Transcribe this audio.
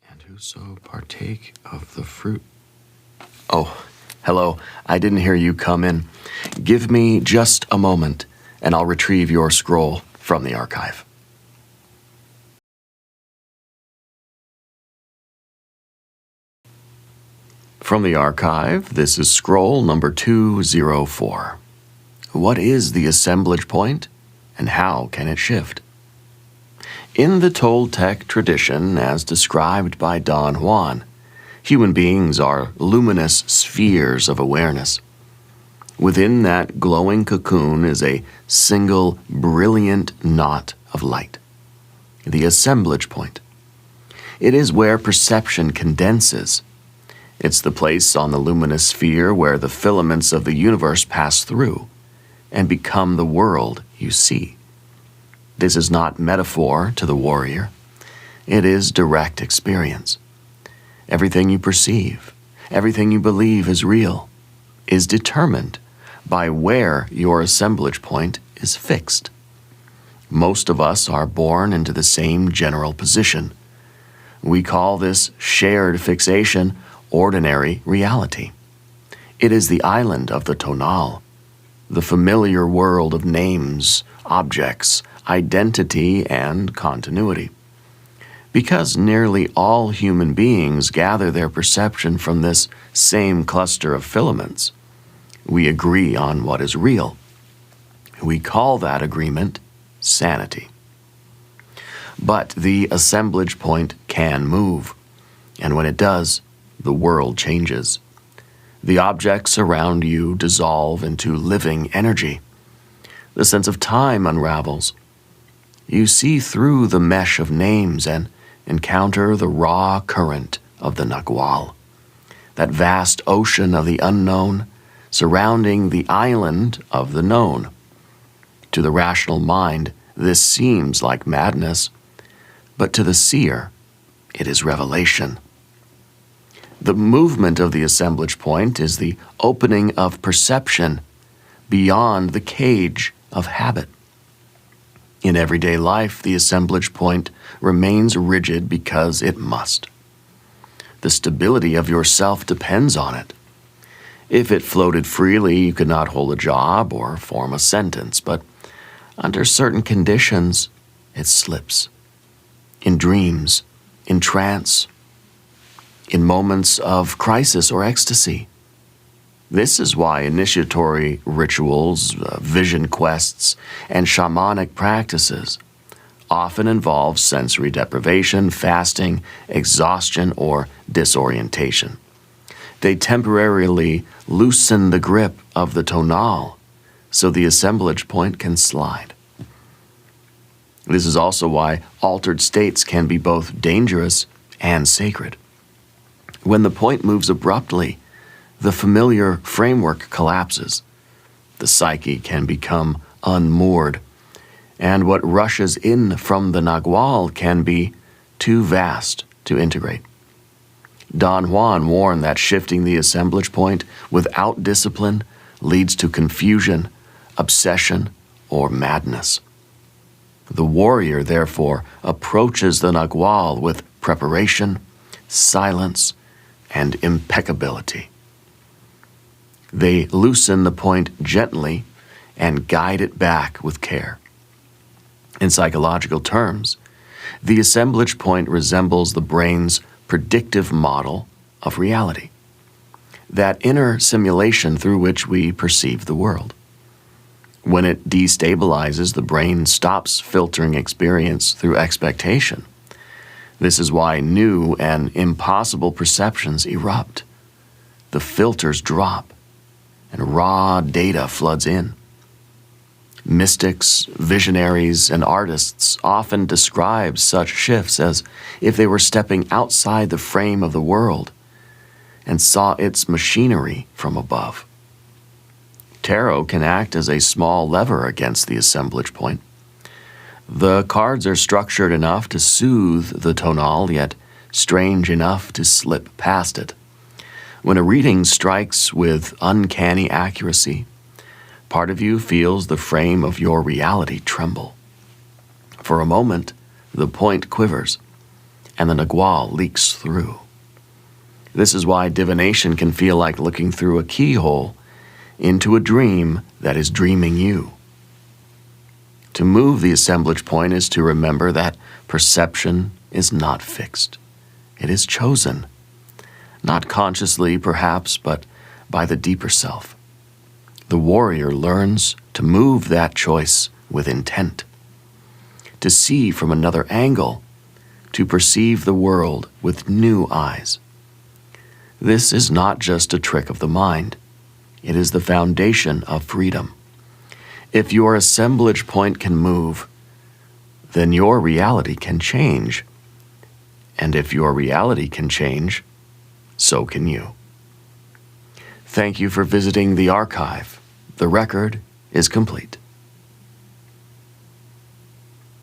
And whoso partake of the fruit. Oh, hello. I didn't hear you come in. Give me just a moment, and I'll retrieve your scroll from the archive. From the archive, this is scroll number 204. What is the assemblage point, and how can it shift? In the Toltec tradition, as described by Don Juan, human beings are luminous spheres of awareness. Within that glowing cocoon is a single brilliant knot of light, the assemblage point. It is where perception condenses. It's the place on the luminous sphere where the filaments of the universe pass through and become the world you see. This is not metaphor to the warrior. It is direct experience. Everything you perceive, everything you believe is real, is determined by where your assemblage point is fixed. Most of us are born into the same general position. We call this shared fixation ordinary reality. It is the island of the Tonal, the familiar world of names, objects, identity, and continuity. Because nearly all human beings gather their perception from this same cluster of filaments, we agree on what is real. We call that agreement sanity. But the assemblage point can move, and when it does, the world changes. The objects around you dissolve into living energy. The sense of time unravels. You see through the mesh of names and encounter the raw current of the Nagual, that vast ocean of the unknown surrounding the island of the known. To the rational mind, this seems like madness, but to the seer, it is revelation. The movement of the assemblage point is the opening of perception beyond the cage of habit. In everyday life, the assemblage point remains rigid because it must. The stability of yourself depends on it. If it floated freely, you could not hold a job or form a sentence, but under certain conditions, it slips. In dreams, in trance, in moments of crisis or ecstasy. This is why initiatory rituals, vision quests, and shamanic practices often involve sensory deprivation, fasting, exhaustion, or disorientation. They temporarily loosen the grip of the tonal so the assemblage point can slide. This is also why altered states can be both dangerous and sacred. When the point moves abruptly, the familiar framework collapses. The psyche can become unmoored, and what rushes in from the Nagual can be too vast to integrate. Don Juan warned that shifting the assemblage point without discipline leads to confusion, obsession, or madness. The warrior, therefore, approaches the Nagual with preparation, silence, and impeccability. They loosen the point gently and guide it back with care. In psychological terms, the assemblage point resembles the brain's predictive model of reality, that inner simulation through which we perceive the world. When it destabilizes, the brain stops filtering experience through expectation. This is why new and impossible perceptions erupt. The filters drop, and raw data floods in. Mystics, visionaries, and artists often describe such shifts as if they were stepping outside the frame of the world and saw its machinery from above. Tarot can act as a small lever against the assemblage point. The cards are structured enough to soothe the tonal, yet strange enough to slip past it. When a reading strikes with uncanny accuracy, part of you feels the frame of your reality tremble. For a moment, the point quivers, and the Nagual leaks through. This is why divination can feel like looking through a keyhole into a dream that is dreaming you. To move the assemblage point is to remember that perception is not fixed. It is chosen, not consciously perhaps, but by the deeper self. The warrior learns to move that choice with intent, to see from another angle, to perceive the world with new eyes. This is not just a trick of the mind. It is the foundation of freedom. If your assemblage point can move, then your reality can change. And if your reality can change, so can you. Thank you for visiting the archive. The record is complete.